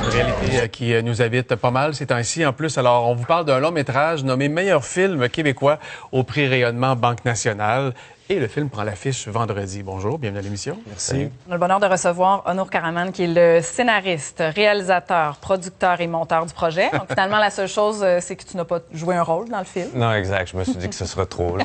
réalité qui nous habite pas mal ces temps-ci. En plus, alors, on vous parle d'un long métrage nommé Meilleur film québécois au prix Rayonnement Banque Nationale. Et le film prend l'affiche vendredi. Bonjour, bienvenue à l'émission. Merci. On a le bonheur de recevoir Onur Karaman, qui est le scénariste, réalisateur, producteur et monteur du projet. Donc, finalement, la seule chose, c'est que tu n'as pas joué un rôle dans le film. Non, exact. Je me suis dit que ce serait trop. Là.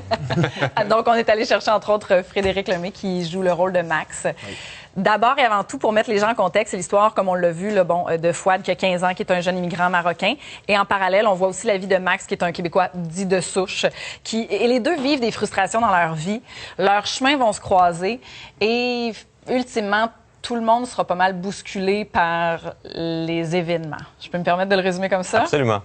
Donc, on est allé chercher, entre autres, Frédéric Lemay, qui joue le rôle de Max. Oui. D'abord et avant tout, pour mettre les gens en contexte, c'est l'histoire, comme on l'a vu, de Fouad, qui a 15 ans, qui est un jeune immigrant marocain. Et en parallèle, on voit aussi la vie de Max, qui est un Québécois dit de souche. Et les deux vivent des frustrations dans leur vie. Leurs chemins vont se croiser. Et ultimement, tout le monde sera pas mal bousculé par les événements. Je peux me permettre de le résumer comme ça? Absolument.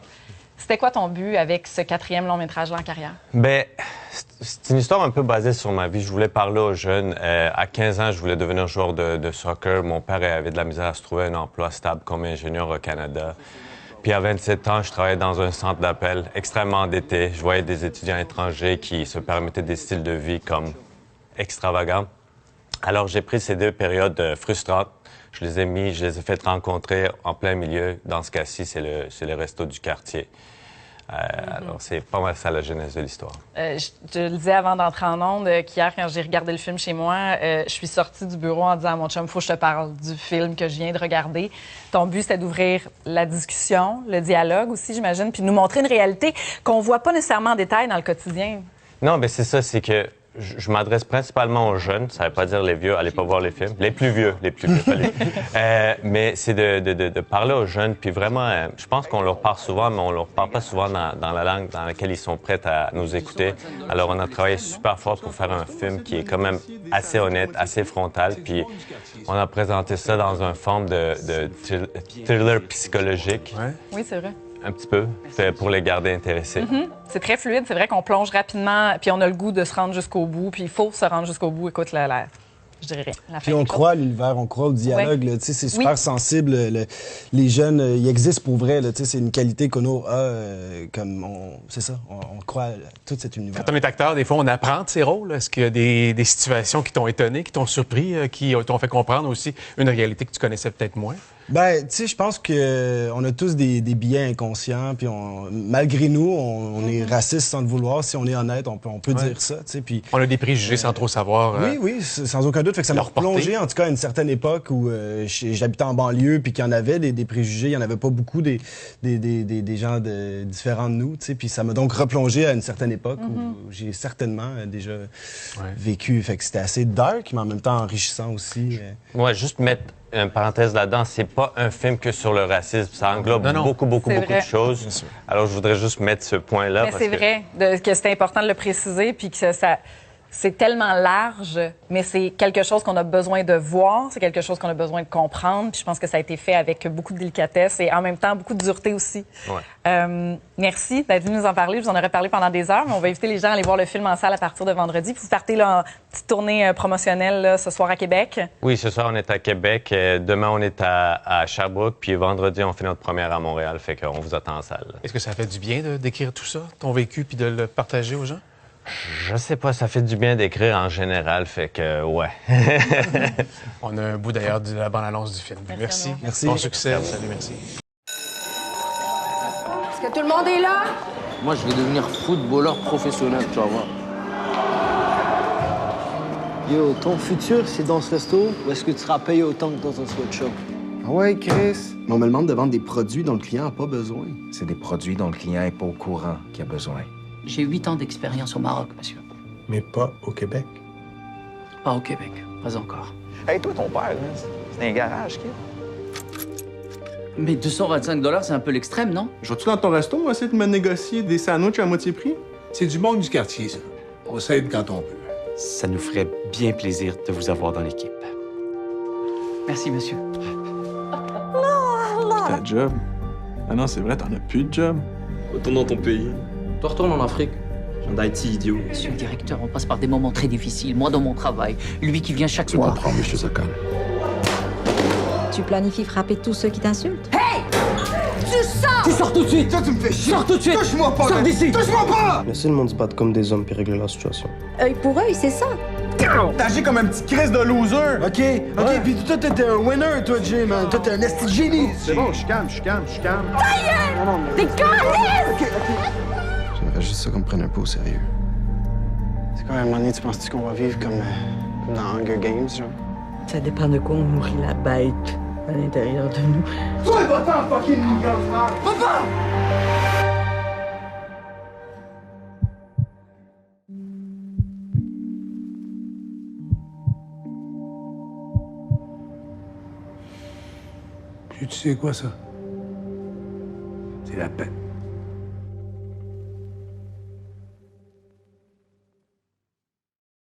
C'était quoi ton but avec ce 4e long métrage-là en carrière? Bien, c'est une histoire un peu basée sur ma vie. Je voulais parler aux jeunes. À 15 ans, je voulais devenir joueur de soccer. Mon père avait de la misère à se trouver un emploi stable comme ingénieur au Canada. Puis à 27 ans, je travaillais dans un centre d'appel extrêmement endetté. Je voyais des étudiants étrangers qui se permettaient des styles de vie comme extravagants. Alors j'ai pris ces deux périodes frustrantes. Je les ai fait rencontrer en plein milieu. Dans ce cas-ci, c'est le resto du quartier. Alors, c'est pas mal ça la genèse de l'histoire. Je le disais avant d'entrer en ondes qu'hier, quand j'ai regardé le film chez moi, je suis sortie du bureau en disant à mon chum, faut que je te parle du film que je viens de regarder. Ton but, c'était d'ouvrir la discussion, le dialogue aussi, j'imagine, puis de nous montrer une réalité qu'on voit pas nécessairement en détail dans le quotidien. Non, bien, c'est ça, c'est que je m'adresse principalement aux jeunes. Ça ne veut pas dire les vieux, allez pas voir les films. Les plus vieux. Mais c'est de parler aux jeunes. Puis vraiment, je pense qu'on leur parle souvent, mais on leur parle pas souvent dans la langue dans laquelle ils sont prêts à nous écouter. Alors, on a travaillé super fort pour faire un film qui est quand même assez honnête, assez frontal. Puis on a présenté ça dans une forme de thriller psychologique. Ouais. Oui, c'est vrai. Un petit peu, pour les garder intéressés. C'est très fluide, c'est vrai qu'on plonge rapidement, puis on a le goût de se rendre jusqu'au bout, puis il faut se rendre jusqu'au bout. Écoute, je dirais rien. Puis on croit à l'univers, on croit au dialogue, ouais. C'est super sensible. Les jeunes, ils existent pour vrai. C'est une qualité qu'on a, c'est ça, on croit à tout cet univers. Quand on est acteur, des fois, on apprend de ces rôles. Est-ce qu'il y a des situations qui t'ont étonné, qui t'ont surpris, qui t'ont fait comprendre aussi une réalité que tu connaissais peut-être moins? Ben, tu sais, je pense qu'on a tous des biais inconscients, puis malgré nous, on est raciste sans le vouloir. Si on est honnête, on peut dire ça, tu sais. Puis on a des préjugés sans trop savoir. Oui, sans aucun doute. Fait que ça m'a replongé, en tout cas, à une certaine époque où j'habitais en banlieue, puis qu'il y en avait des préjugés. Il y en avait pas beaucoup des gens différents de nous, tu sais. Puis ça m'a donc replongé à une certaine époque où j'ai certainement déjà vécu. Fait que c'était assez dark, mais en même temps enrichissant aussi. Ouais, juste mettre une parenthèse là-dedans, c'est pas un film que sur le racisme. Ça englobe beaucoup de choses. Alors, je voudrais juste mettre ce point-là. Mais c'est vrai que c'est important de le préciser, puis que c'est tellement large, mais c'est quelque chose qu'on a besoin de voir, c'est quelque chose qu'on a besoin de comprendre, puis je pense que ça a été fait avec beaucoup de délicatesse et en même temps beaucoup de dureté aussi. Ouais. Merci d'être venu nous en parler. Je vous en aurais parlé pendant des heures, mais on va inviter les gens à aller voir le film en salle à partir de vendredi. Puis vous partez là, en petite tournée promotionnelle là, ce soir à Québec. Oui, ce soir, on est à Québec. Demain, on est à Sherbrooke. Puis vendredi, on fait notre première à Montréal. Fait qu'on vous attend en salle. Est-ce que ça fait du bien d'écrire tout ça, ton vécu, puis de le partager aux gens? Je sais pas, ça fait du bien d'écrire en général, fait que ouais. On a un bout d'ailleurs de la bande-annonce du film. Merci. Bon succès. Salut, merci. Est-ce que tout le monde est là? Moi, je vais devenir footballeur professionnel, tu vas voir. Yo, ton futur, c'est dans ce resto ou est-ce que tu seras payé autant que dans un sweatshop? Ah ouais, Chris? Mais on me demande de vendre des produits dont le client n'a pas besoin. C'est des produits dont le client n'est pas au courant qu'il a besoin. J'ai 8 ans d'expérience au Maroc, monsieur. Mais pas au Québec? Pas au Québec, pas encore. Hey, toi, ton père, c'est un garage, kid. Mais 225 $, c'est un peu l'extrême, non? Je vais-tu dans ton resto, on va essayer de me négocier des sandwichs à moitié prix? C'est du monde du quartier, ça. On s'aide quand on peut. Ça nous ferait bien plaisir de vous avoir dans l'équipe. Merci, monsieur. Ta job? Ah non, c'est vrai, t'en as plus de job. Retourne dans ton pays. Toi, retourne en Afrique. Viens d'Haïti, idiot. Monsieur le directeur, on passe par des moments très difficiles. Moi, dans mon travail, lui qui vient chaque soir. Je comprends, monsieur Zakal. Tu planifies frapper tous ceux qui t'insultent? Hey! Tu sors! Tu sors tout de suite! Toi, tu me fais chier! Sors tout de suite! Touche-moi pas! Sors d'ici! Touche-moi pas! Laissez le monde se battre comme des hommes puis régler la situation. Œil pour œil, c'est ça. T'agis comme un petit Chris de loser! OK, puis toi, t'es un winner, toi, Jay, man. Toi, t'es un esti de génie. C'est bon, je suis calme. T'es caliste! J'aimerais juste ça qu'on me prenne un peu au sérieux. C'est quoi, à un moment donné, tu penses-tu qu'on va vivre comme dans Hunger Games, genre? Ça dépend de quoi on nourrit la bête à l'intérieur de nous. Toi, va-t'en, fucking gangster! Va-t'en! Puis tu sais quoi, ça? C'est la paix.